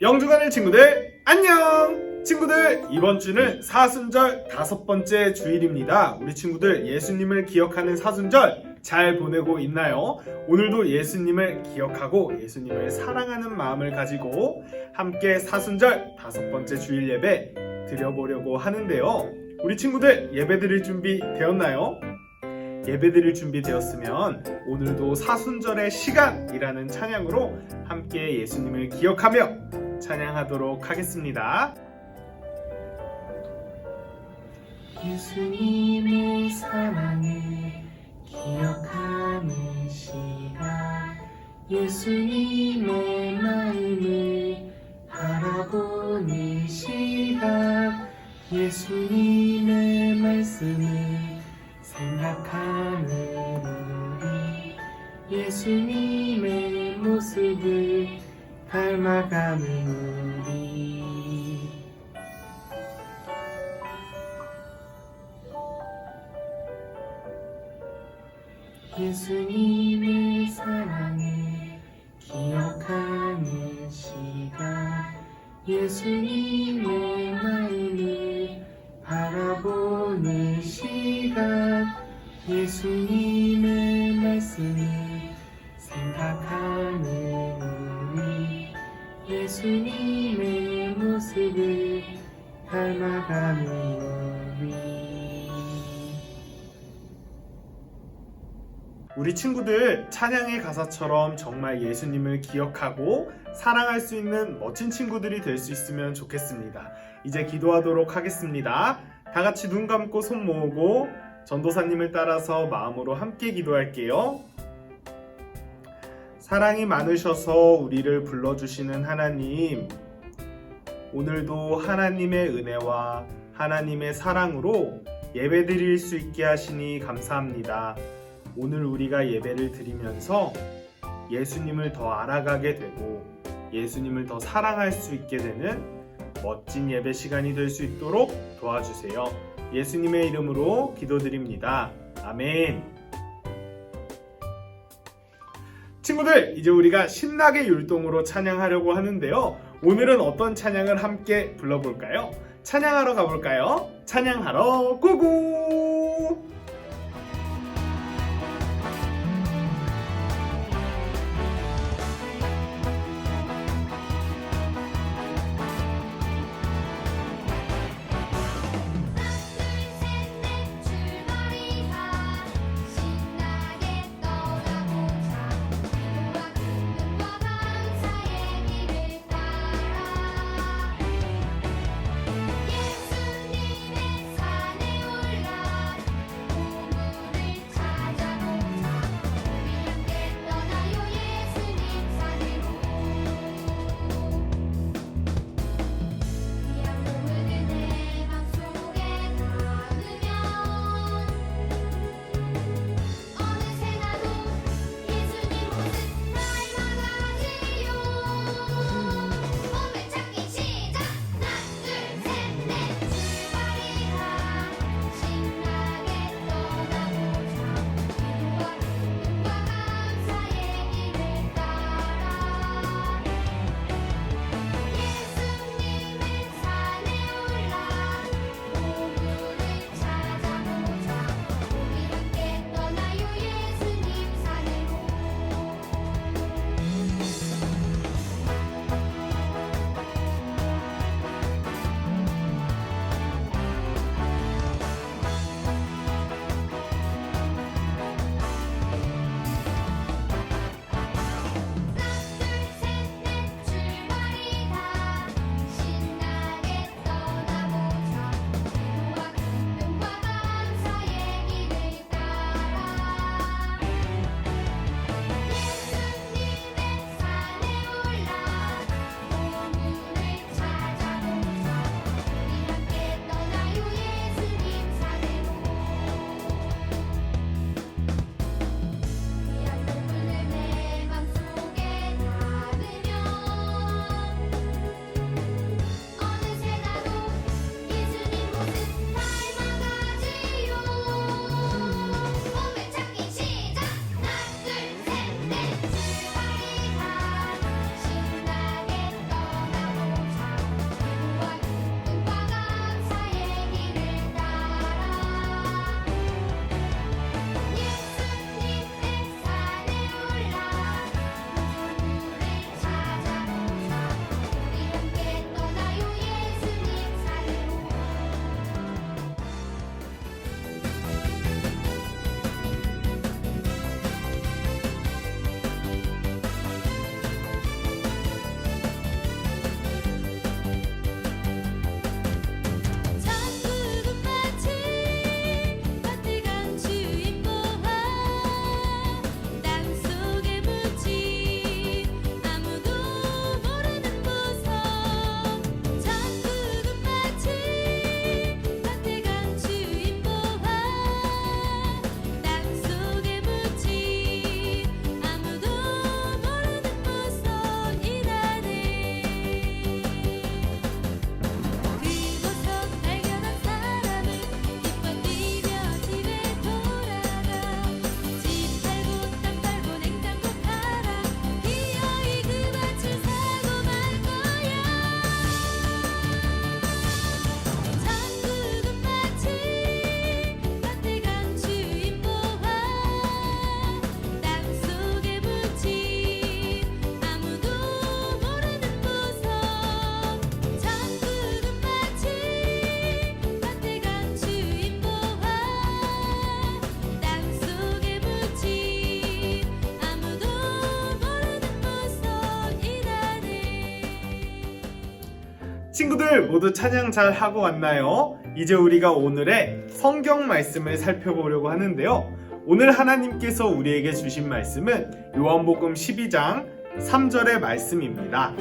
영주간의 친구들 안녕! 친구들, 이번 주는 사순절 5번째 주일입니다. 우리 친구들 예수님을 기억하는 사순절 잘 보내고 있나요? 오늘도 예수님을 기억하고 예수님을 사랑하는 마음을 가지고 함께 사순절 5번째 주일 예배 드려보려고 하는데요. 우리 친구들 예배 드릴 준비 되었나요? 예배 드릴 준비 되었으면 오늘도 사순절의 시간이라는 찬양으로 함께 예수님을 기억하며 찬양하도록 하겠습니다. 예수님의 사랑을 기억하는 시간, 예수님의 마음을 바라보는 시간, 예수님의 말씀을 생각하는 우리, 예수님의 모습을 닮아가는 우리. 예수님의 사랑을 기억하는 시간, 예수님의 마음을 바라보는 시간, 예수님의 말씀을 생각하는 우리, 예수님의 모습을 닮아가는 우리. 우리 친구들 찬양의 가사처럼 정말 예수님을 기억하고 사랑할 수 있는 멋진 친구들이 될 수 있으면 좋겠습니다. 이제 기도하도록 하겠습니다. 다 같이 눈 감고 손 모으고 전도사님을 따라서 마음으로 함께 기도할게요. 사랑이 많으셔서 우리를 불러주시는 하나님, 오늘도 하나님의 은혜와 하나님의 사랑으로 예배 드릴 수 있게 하시니 감사합니다. 오늘 우리가 예배를 드리면서 예수님을 더 알아가게 되고 예수님을 더 사랑할 수 있게 되는 멋진 예배 시간이 될 수 있도록 도와주세요. 예수님의 이름으로 기도드립니다. 아멘. 친구들, 이제 우리가 신나게 율동으로 찬양하려고 하는데요. 오늘은 어떤 찬양을 함께 불러볼까요? 찬양하러 가볼까요? 찬양하러 고고! 친구들 모두 찬양 잘 하고 왔나요? 이제 우리가 오늘의 성경 말씀을 살펴보려고 하는데요. 오늘 하나님께서 우리에게 주신 말씀은 요한복음 12장 3절의 말씀입니다.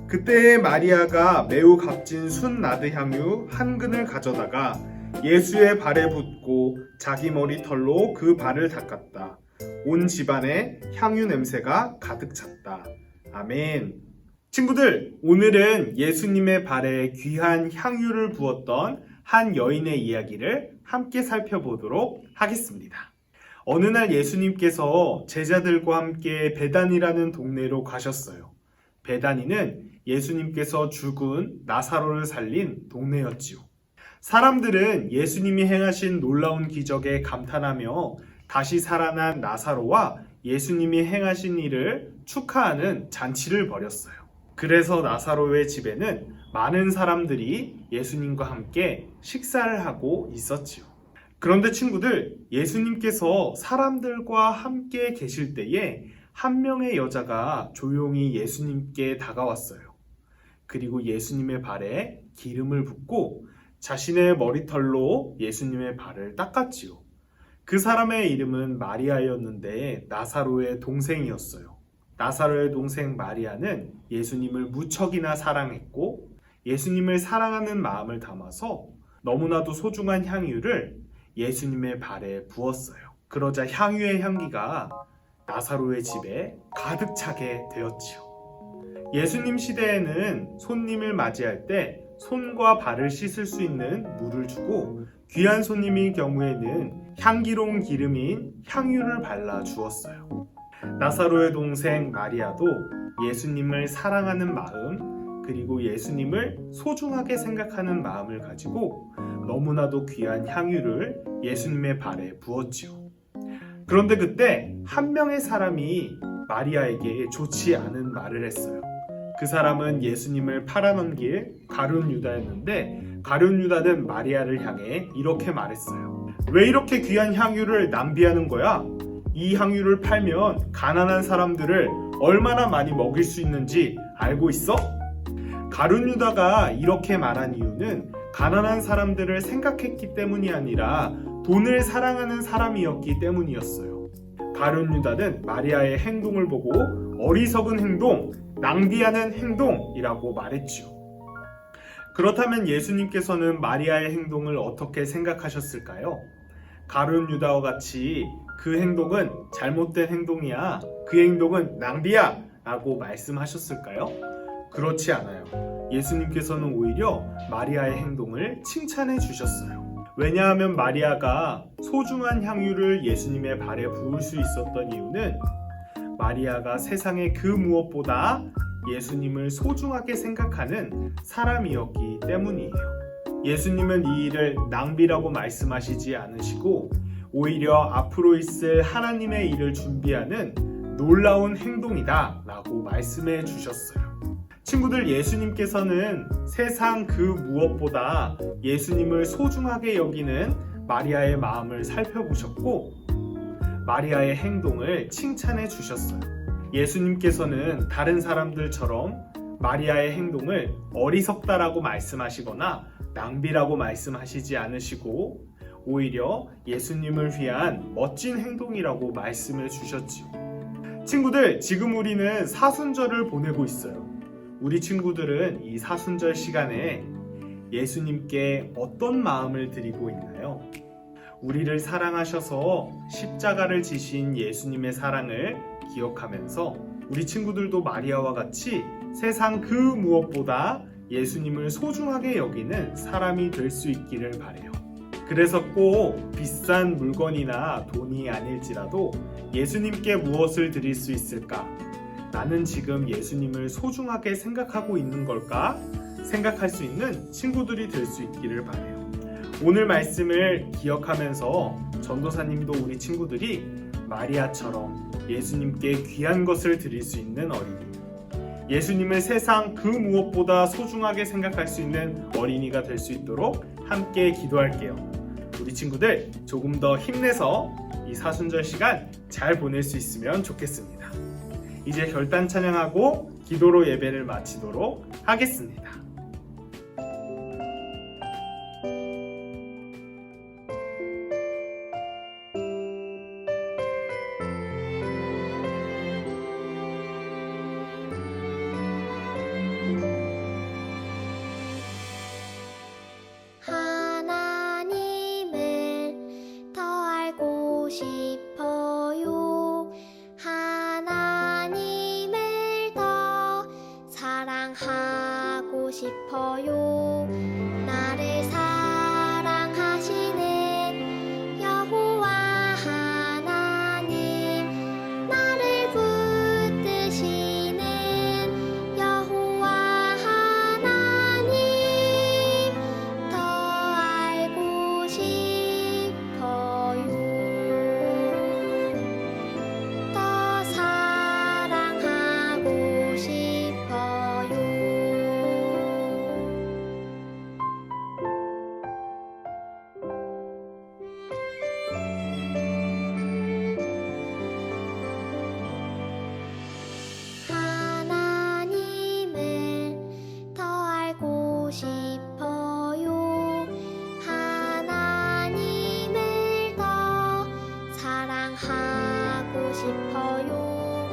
그때에 마리아가 매우 값진 순나드 향유 한 근을 가져다가 예수의 발에 붓고 자기 머리털로 그 발을 닦았다. 온 집안에 향유 냄새가 가득 찼다. 아멘. 친구들, 오늘은 예수님의 발에 귀한 향유를 부었던 한 여인의 이야기를 함께 살펴보도록 하겠습니다. 어느 날 예수님께서 제자들과 함께 베단이라는 동네로 가셨어요. 베다니는 예수님께서 죽은 나사로를 살린 동네였지요. 사람들은 예수님이 행하신 놀라운 기적에 감탄하며 다시 살아난 나사로와 예수님이 행하신 일을 축하하는 잔치를 벌였어요. 그래서 나사로의 집에는 많은 사람들이 예수님과 함께 식사를 하고 있었지요. 그런데 친구들, 예수님께서 사람들과 함께 계실 때에 한 명의 여자가 조용히 예수님께 다가왔어요. 그리고 예수님의 발에 기름을 붓고 자신의 머리털로 예수님의 발을 닦았지요. 그 사람의 이름은 마리아였는데 나사로의 동생이었어요. 나사로의 동생 마리아는 예수님을 무척이나 사랑했고 예수님을 사랑하는 마음을 담아서 너무나도 소중한 향유를 예수님의 발에 부었어요. 그러자 향유의 향기가 나사로의 집에 가득 차게 되었지요. 예수님 시대에는 손님을 맞이할 때 손과 발을 씻을 수 있는 물을 주고 귀한 손님인 경우에는 향기로운 기름인 향유를 발라 주었어요. 나사로의 동생 마리아도 예수님을 사랑하는 마음 그리고 예수님을 소중하게 생각하는 마음을 가지고 너무나도 귀한 향유를 예수님의 발에 부었지요. 그런데 그때 한 명의 사람이 마리아에게 좋지 않은 말을 했어요. 그 사람은 예수님을 팔아넘길 가룟 유다였는데 가룟 유다는 마리아를 향해 이렇게 말했어요. 왜 이렇게 귀한 향유를 낭비하는 거야? 이 향유를 팔면 가난한 사람들을 얼마나 많이 먹일 수 있는지 알고 있어? 가룟 유다가 이렇게 말한 이유는 가난한 사람들을 생각했기 때문이 아니라 돈을 사랑하는 사람이었기 때문이었어요. 가룟 유다는 마리아의 행동을 보고 어리석은 행동, 낭비하는 행동이라고 말했지요. 그렇다면 예수님께서는 마리아의 행동을 어떻게 생각하셨을까요? 가룟 유다와 같이 그 행동은 잘못된 행동이야, 그 행동은 낭비야 라고 말씀하셨을까요? 그렇지 않아요. 예수님께서는 오히려 마리아의 행동을 칭찬해 주셨어요. 왜냐하면 마리아가 소중한 향유를 예수님의 발에 부을 수 있었던 이유는 마리아가 세상의 그 무엇보다 예수님을 소중하게 생각하는 사람이었기 때문이에요. 예수님은 이 일을 낭비라고 말씀하시지 않으시고 오히려 앞으로 있을 하나님의 일을 준비하는 놀라운 행동이다 라고 말씀해 주셨어요. 친구들, 예수님께서는 세상 그 무엇보다 예수님을 소중하게 여기는 마리아의 마음을 살펴보셨고 마리아의 행동을 칭찬해 주셨어요. 예수님께서는 다른 사람들처럼 마리아의 행동을 어리석다라고 말씀하시거나 낭비라고 말씀하시지 않으시고 오히려 예수님을 위한 멋진 행동이라고 말씀해 주셨지요. 친구들, 지금 우리는 사순절을 보내고 있어요. 우리 친구들은 이 사순절 시간에 예수님께 어떤 마음을 드리고 있나요? 우리를 사랑하셔서 십자가를 지신 예수님의 사랑을 기억하면서 우리 친구들도 마리아와 같이 세상 그 무엇보다 예수님을 소중하게 여기는 사람이 될 수 있기를 바라요. 그래서 꼭 비싼 물건이나 돈이 아닐지라도 예수님께 무엇을 드릴 수 있을까? 나는 지금 예수님을 소중하게 생각하고 있는 걸까? 생각할 수 있는 친구들이 될 수 있기를 바라요. 오늘 말씀을 기억하면서 전도사님도 우리 친구들이 마리아처럼 예수님께 귀한 것을 드릴 수 있는 어린이, 예수님을 세상 그 무엇보다 소중하게 생각할 수 있는 어린이가 될 수 있도록 함께 기도할게요. 우리 친구들 조금 더 힘내서 이 사순절 시간 잘 보낼 수 있으면 좋겠습니다. 이제 결단 찬양하고 기도로 예배를 마치도록 하겠습니다. 하나님을 더 알고 싶어요. 하나님을 더 사랑하고 싶어요. 나를 사랑하시는 여호와 하나님, 나를 붙드시는 여호와 하나님 더 알고 싶어요. 더 사랑하고 싶어요. 하나님을 더 알고 싶어요. 하나님을 더 사랑하고 싶어요.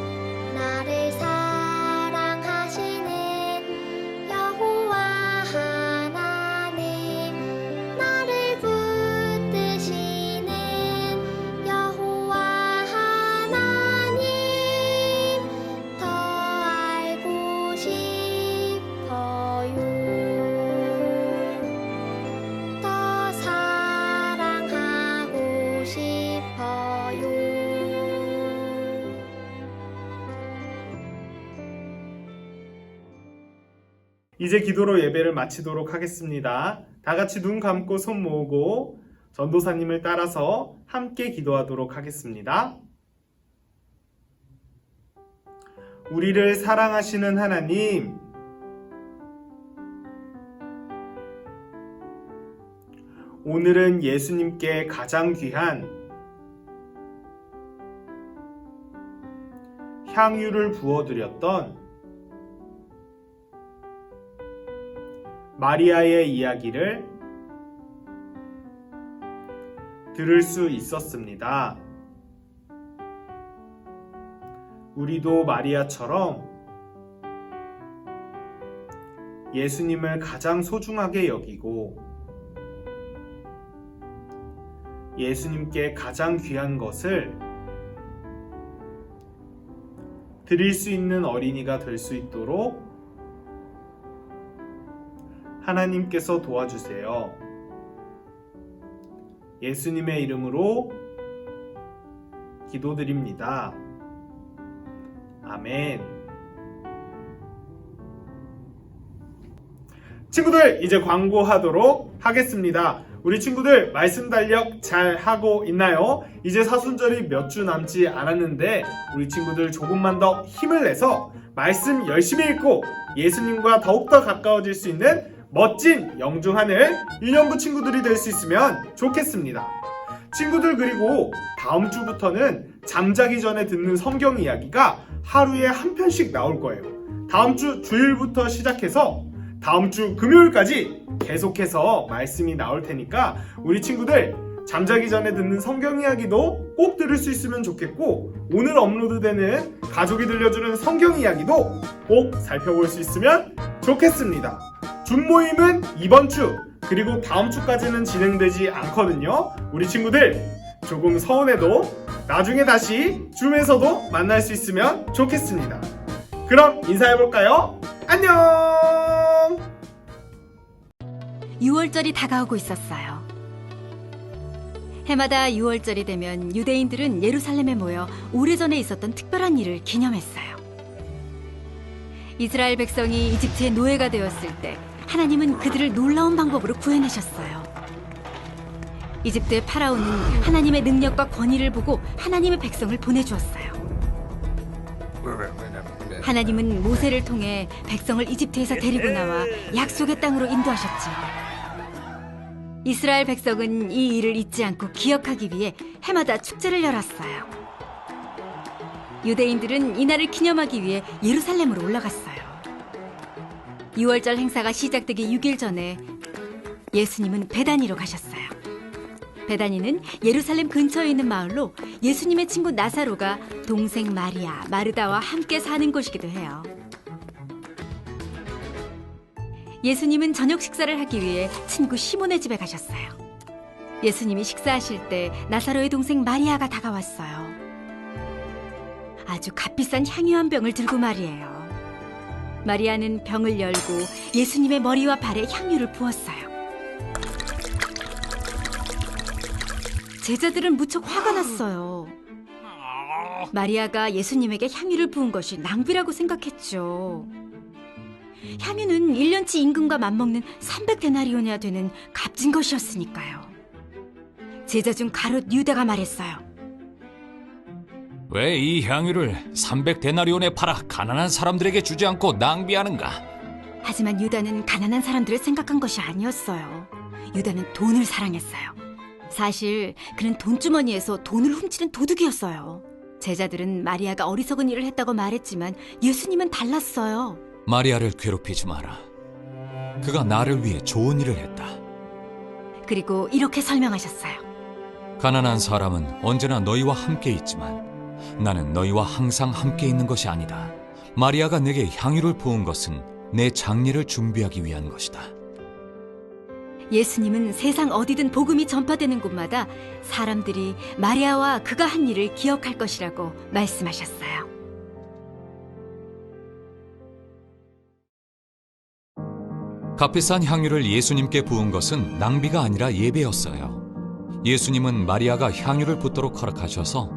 나를 사랑하시는 여호와 하나님, 나를 붙드시는 여호와 하나님 더 알고 싶어요. 더 사랑하고 싶어요. 이제 기도로 예배를 마치도록 하겠습니다. 다 같이 눈 감고 손 모으고 전도사님을 따라서 함께 기도하도록 하겠습니다. 우리를 사랑하시는 하나님, 오늘은 예수님께 가장 귀한 향유를 부어드렸던 마리아의 이야기를 들을 수 있었습니다. 우리도 마리아처럼 예수님을 가장 소중하게 여기고 예수님께 가장 귀한 것을 드릴 수 있는 어린이가 될 수 있도록 하나님께서 도와주세요. 예수님의 이름으로 기도드립니다. 아멘. 친구들, 이제 광고하도록 하겠습니다. 우리 친구들 말씀 달력 잘 하고 있나요? 이제 사순절이 몇 주 남지 않았는데 우리 친구들 조금만 더 힘을 내서 말씀 열심히 읽고 예수님과 더욱더 가까워질 수 있는 멋진 영중하늘 유년부 친구들이 될 수 있으면 좋겠습니다. 친구들, 그리고 다음 주부터는 잠자기 전에 듣는 성경 이야기가 하루에 한 편씩 나올 거예요. 다음 주 주일부터 시작해서 다음 주 금요일까지 계속해서 말씀이 나올 테니까 우리 친구들 잠자기 전에 듣는 성경 이야기도 꼭 들을 수 있으면 좋겠고, 오늘 업로드되는 가족이 들려주는 성경 이야기도 꼭 살펴볼 수 있으면 좋겠습니다. 줌 모임은 이번 주 그리고 다음 주까지는 진행되지 않거든요. 우리 친구들 조금 서운해도 나중에 다시 줌에서도 만날 수 있으면 좋겠습니다. 그럼 인사해볼까요? 안녕! 6월절이 다가오고 있었어요. 해마다 6월절이 되면 유대인들은 예루살렘에 모여 오래전에 있었던 특별한 일을 기념했어요. 이스라엘 백성이 이집트의 노예가 되었을 때 하나님은 그들을 놀라운 방법으로 구해내셨어요. 이집트의 파라오는 하나님의 능력과 권위를 보고 하나님의 백성을 보내주었어요. 하나님은 모세를 통해 백성을 이집트에서 데리고 나와 약속의 땅으로 인도하셨지요. 이스라엘 백성은 이 일을 잊지 않고 기억하기 위해 해마다 축제를 열었어요. 유대인들은 이날을 기념하기 위해 예루살렘으로 올라갔어요. 6월절 행사가 시작되기 6일 전에 예수님은 베다니로 가셨어요. 베다니는 예루살렘 근처에 있는 마을로 예수님의 친구 나사로가 동생 마리아, 마르다와 함께 사는 곳이기도 해요. 예수님은 저녁 식사를 하기 위해 친구 시몬의 집에 가셨어요. 예수님이 식사하실 때 나사로의 동생 마리아가 다가왔어요. 아주 값비싼 향유 한 병을 들고 말이에요. 마리아는 병을 열고 예수님의 머리와 발에 향유를 부었어요. 제자들은 무척 화가 났어요. 마리아가 예수님에게 향유를 부은 것이 낭비라고 생각했죠. 향유는 1년치 임금과 맞먹는 300데나리온이나 되는 값진 것이었으니까요. 제자 중 가롯 유다가 말했어요. 왜 이 향유를 300데나리온에 팔아 가난한 사람들에게 주지 않고 낭비하는가? 하지만 유다는 가난한 사람들을 생각한 것이 아니었어요. 유다는 돈을 사랑했어요. 사실 그는 돈주머니에서 돈을 훔치는 도둑이었어요. 제자들은 마리아가 어리석은 일을 했다고 말했지만 예수님은 달랐어요. 마리아를 괴롭히지 마라. 그가 나를 위해 좋은 일을 했다. 그리고 이렇게 설명하셨어요. 가난한 사람은 언제나 너희와 함께 있지만 나는 너희와 항상 함께 있는 것이 아니다. 마리아가 내게 향유를 부은 것은 내 장례를 준비하기 위한 것이다. 예수님은 세상 어디든 복음이 전파되는 곳마다 사람들이 마리아와 그가 한 일을 기억할 것이라고 말씀하셨어요. 값비싼 향유를 예수님께 부은 것은 낭비가 아니라 예배였어요. 예수님은 마리아가 향유를 붓도록 허락하셔서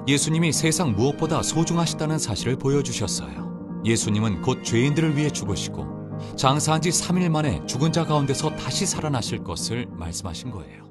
예수님이 세상 무엇보다 소중하시다는 사실을 보여주셨어요. 예수님은 곧 죄인들을 위해 죽으시고 장사한 지 3일 만에 죽은 자 가운데서 다시 살아나실 것을 말씀하신 거예요.